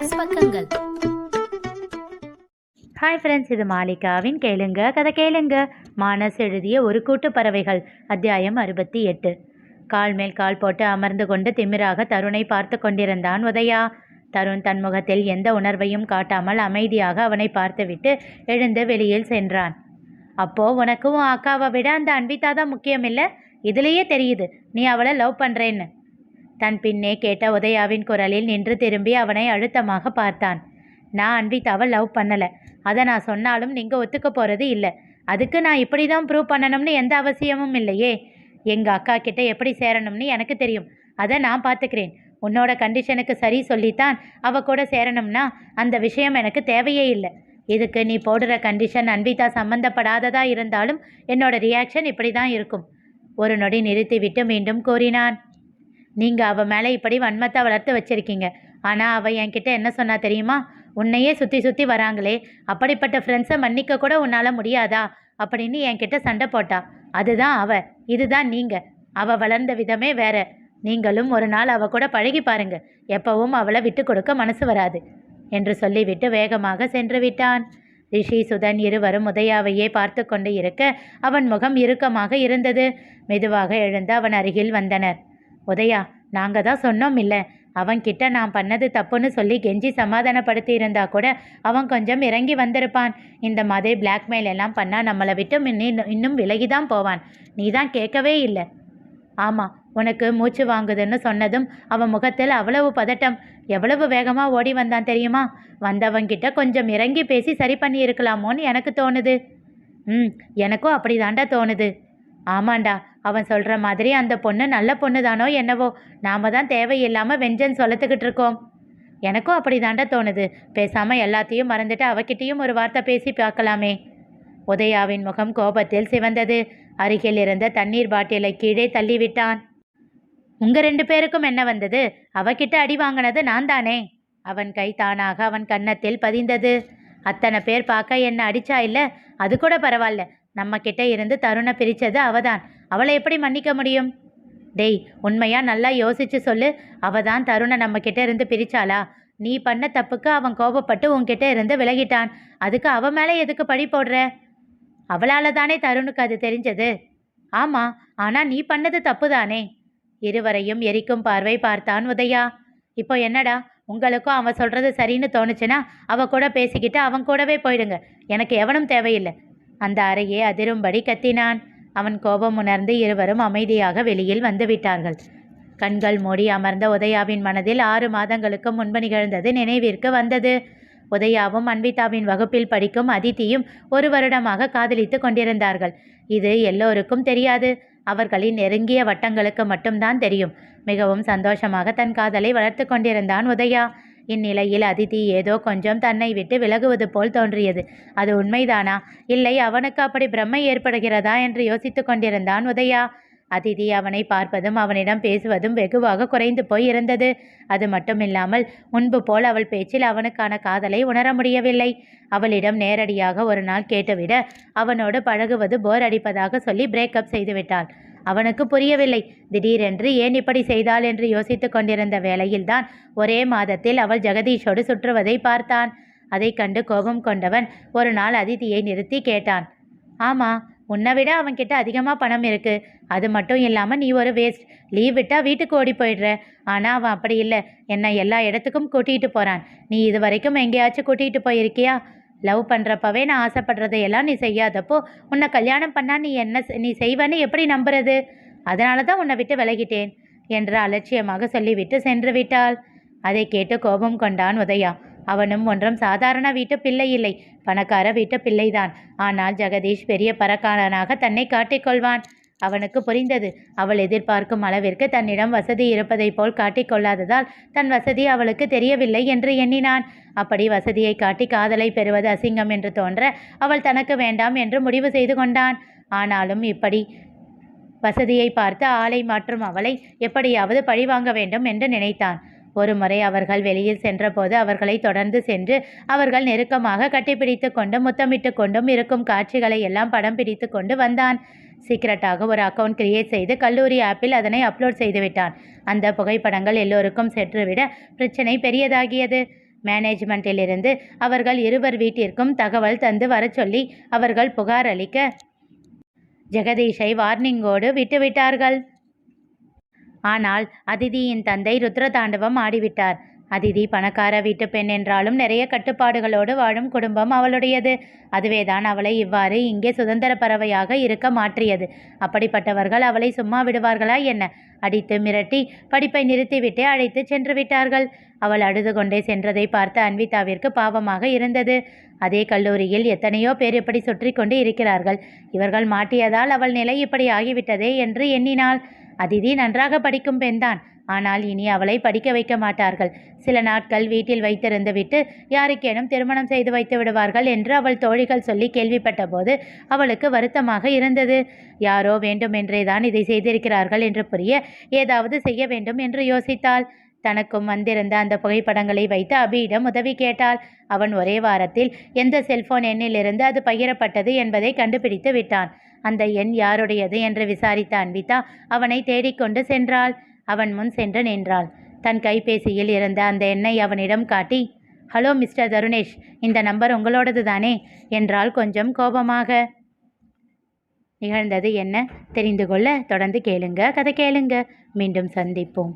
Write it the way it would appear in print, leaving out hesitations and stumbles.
Plus பக்கங்கள். Hi friends, இது மாலிகாவின் கேளுங்க கதை கேளுங்க. மானஸ் எழுதிய ஒரு கூட்டு பறவைகள், அத்தியாயம் 68. கால் மேல் கால் போட்டு அமர்ந்து கொண்டு திமிராக தருணை பார்த்து கொண்டிருந்தான் உதயா. தருண் தன் முகத்தில் எந்த உணர்வையும் காட்டாமல் அமைதியாக அவனை பார்த்துவிட்டு எழுந்து வெளியில் சென்றான். அப்போ உனக்கு உன் அக்காவை விட அந்த அன்விதா தான் முக்கியம் இல்லை? இதுலேயே தெரியுது நீ அவளை லவ் பண்ணுறேன்னு. தன் பின்னே கேட்ட உதயாவின் குரலில் நின்று திரும்பி அவனை அழுத்தமாக பார்த்தான். நான் அன்விதாவை லவ் பண்ணலை. அதை நான் சொன்னாலும் நீங்கள் ஒத்துக்க போகிறது இல்லை. அதுக்கு நான் இப்படி தான் ப்ரூவ் பண்ணணும்னு எந்த அவசியமும் இல்லையே. எங்கள் அக்கா கிட்ட எப்படி சேரணும்னு எனக்கு தெரியும். அதை நான் பார்த்துக்கிறேன். உன்னோட கண்டிஷனுக்கு சரி சொல்லித்தான் அவ கூட சேரணும்னா அந்த விஷயம் எனக்கு தேவையே இல்லை. இதுக்கு நீ போடுற கண்டிஷன் அன்விதா சம்மந்தப்படாததா இருந்தாலும் என்னோட ரியாக்ஷன் இப்படி தான் இருக்கும். ஒரு நொடி நிறுத்திவிட்டு மீண்டும் கூறினான். நீங்கள் அவள் மேலே இப்படி வன்மத்தை வளர்த்து வச்சுருக்கீங்க. ஆனால் அவள் என்கிட்ட என்ன சொன்னா தெரியுமா? உன்னையே சுற்றி சுற்றி வராங்களே, அப்படிப்பட்ட ஃப்ரெண்ட்ஸை மன்னிக்க கூட உன்னால் முடியாதா அப்படின்னு என்கிட்ட சண்டை போட்டா. அதுதான் அவள், இதுதான் நீங்கள். அவள் வளர்ந்த விதமே வேற. நீங்களும் ஒரு நாள் அவள் கூட பழகி பாருங்க. எப்பவும் அவளை விட்டு கொடுக்க மனசு வராது என்று சொல்லிவிட்டு வேகமாக சென்று விட்டான். ரிஷி சுதன் இருவரும் உதயாவையே பார்த்து கொண்டு இருக்க அவன் முகம் இறுக்கமாக இருந்தது. மெதுவாக எழுந்து அவன் அருகில் வந்தனர். உதயா, நாங்கள் தான் சொன்னோம் இல்லை, அவன்கிட்ட நான் பண்ணது தப்புன்னு சொல்லி கெஞ்சி சமாதானப்படுத்தி இருந்தா கூட அவன் கொஞ்சம் இறங்கி வந்திருப்பான். இந்த மாதிரி பிளாக்மெயில் எல்லாம் பண்ணால் நம்மளை விட்டு இன்னும் விலகி தான் போவான். நீ தான் கேட்கவே இல்லை. ஆமாம், உனக்கு மூச்சு வாங்குதுன்னு சொன்னதும் அவன் முகத்தில் அவ்வளவு பதட்டம். எவ்வளவு வேகமாக ஓடி வந்தான் தெரியுமா? வந்தவங்கிட்ட கொஞ்சம் இறங்கி பேசி சரி பண்ணி இருக்கலாமோன்னு எனக்கு தோணுது. எனக்கும் அப்படி தாண்டா தோணுது. ஆமாண்டா, அவன் சொல்கிற மாதிரி அந்த பொண்ணு நல்ல பொண்ணு தானோ என்னவோ. நாம் தான் தேவையில்லாமல் வெஞ்சன் சொல்லத்துக்கிட்டு இருக்கோம். எனக்கும் அப்படி தாண்டா தோணுது. பேசாமல் எல்லாத்தையும் மறந்துட்டு அவகிட்டையும் ஒரு வார்த்தை பேசி பார்க்கலாமே. உதயாவின் முகம் கோபத்தில் சிவந்தது. அருகில் இருந்த தண்ணீர் பாட்டிலை கீழே தள்ளிவிட்டான். உங்கள் 2 பேருக்கும் என்ன வந்தது? அவகிட்ட அடி வாங்கினது நான் தானே. அவன் கை தானாக அவன் கன்னத்தில் பதிந்தது. அத்தனை பேர் பார்க்க என்ன அடிச்சா இல்லை, அது கூட பரவாயில்ல. நம்ம கிட்ட இருந்து தருணை பிரித்தது அவதான். அவளை எப்படி மன்னிக்க முடியும்? டேய், உண்மையா நல்லா யோசிச்சு சொல்லு. அவ தான் தருணை நம்ம கிட்ட இருந்து பிரிச்சாளா? நீ பண்ண தப்புக்கு அவன் கோபப்பட்டு உன்கிட்ட இருந்து விலகிட்டான். அதுக்கு அவன் மேலே எதுக்கு பழி போடுற? அவளால் தானே தருணுக்கு அது தெரிஞ்சது. ஆமாம், ஆனால் நீ பண்ணது தப்பு தானே. இருவரையும் எரிக்கும் பார்வை பார்த்தான் உதயா. இப்போ என்னடா, உங்களுக்கும் அவன் சொல்கிறது சரின்னு தோணுச்சுன்னா அவ கூட பேசிக்கிட்டு அவன் கூடவே போயிடுங்க. எனக்கு எவனும் தேவையில்லை. அந்த அறையே அதிரும்படி கத்தினான். அவன் கோபம் உணர்ந்து இருவரும் அமைதியாக வெளியில் வந்துவிட்டார்கள். கண்கள் மூடி அமர்ந்த உதயாவின் மனதில் 6 மாதங்களுக்கு முன்பு நிகழ்ந்தது நினைவிற்கு வந்தது. உதயாவும் அன்விதாவின் வகுப்பில் படிக்கும் அதித்தியும் 1 வருடமாக காதலித்து கொண்டிருந்தார்கள். இது எல்லோருக்கும் தெரியாது. அவர்களின் நெருங்கிய வட்டங்களுக்கு மட்டும்தான் தெரியும். மிகவும் சந்தோஷமாக தன் காதலை வளர்த்து கொண்டிருந்தான் உதயா. இந்நிலையில் அதித்தி ஏதோ கொஞ்சம் தன்னை விட்டு விலகுவது போல் தோன்றியது. அது உண்மைதானா, இல்லை அவனுக்கு அப்படி பிரம்மை ஏற்படுகிறதா என்று யோசித்து கொண்டிருந்தான் உதயா. அதிதி அவனை பார்ப்பதும் அவனிடம் பேசுவதும் வெகுவாக குறைந்து போய் இருந்தது. அது மட்டுமில்லாமல் முன்பு போல் அவள் பேச்சில் அவனுக்கான காதலை உணர முடியவில்லை. அவளிடம் நேரடியாக ஒரு நாள் கேட்டுவிட அவனோடு பழகுவது போர் அடிப்பதாக சொல்லி பிரேக்கப் செய்துவிட்டாள். அவனுக்கு புரியவில்லை. திடீரென்று ஏன் இப்படி செய்தாள் என்று யோசித்து கொண்டிருந்த வேளையில்தான் ஒரே மாதத்தில் அவள் ஜெகதீஷோடு சுற்றுவதை பார்த்தான். அதை கண்டு கோபம் கொண்டவன் ஒரு நாள் அதிதியை நிறுத்தி கேட்டான். ஆமாம், உன்னை விட அவன்கிட்ட அதிகமாக பணம் இருக்கு. அது மட்டும் இல்லாமல் நீ ஒரு வேஸ்ட். லீவ் விட்டால் வீட்டுக்கு ஓடி போயிடுற. ஆனால் அவன் அப்படி இல்லை. என்னை எல்லா இடத்துக்கும் கூட்டிகிட்டு போகிறான். நீ இது வரைக்கும் எங்கேயாச்சும் கூட்டிகிட்டு போயிருக்கியா? லவ் பண்ணுறப்பவே நான் ஆசைப்படுறதையெல்லாம் நீ செய்யாதப்போ உன்னை கல்யாணம் பண்ணால் நீ செய்வேன்னு எப்படி நம்புறது? அதனால தான் உன்னை விட்டு விலகிட்டேன் என்று அலட்சியமாக சொல்லிவிட்டு சென்று விட்டாள். அதை கேட்டு கோபம் கொண்டான் உதயா. அவனும் ஒன்றும் சாதாரண வீட்டு பிள்ளை இல்லை, பணக்கார வீட்டு பிள்ளைதான். ஆனால் ஜெகதீஷ் பெரிய பணக்காரனாக தன்னை காட்டிக்கொள்வான். அவனுக்கு புரிந்தது. அவள் எதிர்பார்க்கும் அளவிற்கு தன்னிடம் வசதி இருப்பதை போல் காட்டிக்கொள்ளாததால் தன் வசதி அவளுக்கு தெரியவில்லை என்று எண்ணினான். அப்படி வசதியை காட்டி காதலை பெறுவது அசிங்கம் என்று தோன்ற அவள் தனக்கு வேண்டாம் என்று முடிவு செய்து கொண்டான். ஆனாலும் இப்படி வசதியை பார்த்து ஆளை மாற்றும் அவளை எப்படியாவது பழிவாங்க வேண்டும் என்று நினைத்தான். ஒரு முறை அவர்கள் வெளியில் சென்றபோது அவர்களை தொடர்ந்து சென்று அவர்கள் நெருக்கமாக கட்டிப்பிடித்து கொண்டும் முத்தமிட்டு கொண்டும் இருக்கும் காட்சிகளை எல்லாம் படம் பிடித்து கொண்டு வந்தான். சீக்கிரட்டாக ஒரு அக்கவுண்ட் கிரியேட் செய்து கல்லூரி ஆப்பில் அதனை அப்லோட் செய்துவிட்டான். அந்த புகைப்படங்கள் எல்லோருக்கும் சென்றுவிட பிரச்சனை பெரியதாகியது. மேனேஜ்மெண்ட்டிலிருந்து அவர்கள் இருவர் வீட்டிற்கும் தகவல் தந்து வரச் சொல்லி அவர்கள் புகார் அளிக்க ஜெகதீஷை வார்னிங்கோடு விட்டுவிட்டார்கள். ஆனால் அதிதியின் தந்தை ருத்ரதாண்டவம் ஆடிவிட்டார். அதிதி பணக்கார வீட்டு பெண் என்றாலும் நிறைய கட்டுப்பாடுகளோடு வாழும் குடும்பம் அவளுடையது. அதுவேதான் அவளை இவ்வாறு இங்கே சுதந்திர பறவையாக இருக்க மாற்றியது. அப்படிப்பட்டவர்கள் அவளை சும்மா விடுவார்களா என்ன? அடித்து மிரட்டி படிப்பை நிறுத்திவிட்டு அழைத்து சென்று விட்டார்கள். அவள் அழுது கொண்டே சென்றதை பார்த்து அன்விதாவிற்கு பாவமாக இருந்தது. அதே கல்லூரியில் எத்தனையோ பேர் இப்படி சுற்றி கொண்டு இருக்கிறார்கள். இவர்கள் மாட்டியதால் அவள் நிலை இப்படி ஆகிவிட்டதே என்று எண்ணினாள். அதிதி நன்றாக படிக்கும் பெண்தான். ஆனால் இனி அவளை படிக்க வைக்க மாட்டார்கள். சில நாட்கள் வீட்டில் வைத்திருந்து விட்டு யாருக்கேனும் திருமணம் செய்து வைத்து விடுவார்கள் என்று அவள் தோழிகள் சொல்லி கேள்விப்பட்ட போது அவளுக்கு வருத்தமாக இருந்தது. யாரோ வேண்டுமென்றே தான் இதை செய்திருக்கிறார்கள் என்று புரிய ஏதாவது செய்ய வேண்டும் என்று யோசித்தாள். தனக்கும் வந்திருந்த அந்த புகைப்படங்களை வைத்து அபியிடம் உதவி கேட்டாள். அவன் ஒரே வாரத்தில் எந்த செல்போன் எண்ணிலிருந்து அது பகிரப்பட்டது என்பதை கண்டுபிடித்து விட்டான். அந்த எண் யாருடையது என்று விசாரித்த அன்விதா அவனை தேடிக்கொண்டு சென்றாள். அவன் முன் சென்று நின்றாள். தன் கைபேசியில் இருந்த அந்த எண்ணை அவனிடம் காட்டி, ஹலோ மிஸ்டர் தருணேஷ், இந்த நம்பர் உங்களோடது தானே என்றாள் கொஞ்சம் கோபமாக. நிகழ்ந்தது என்ன தெரிந்து கொள்ள தொடர்ந்து கேளுங்க. கதை கேளுங்க. மீண்டும் சந்திப்போம்.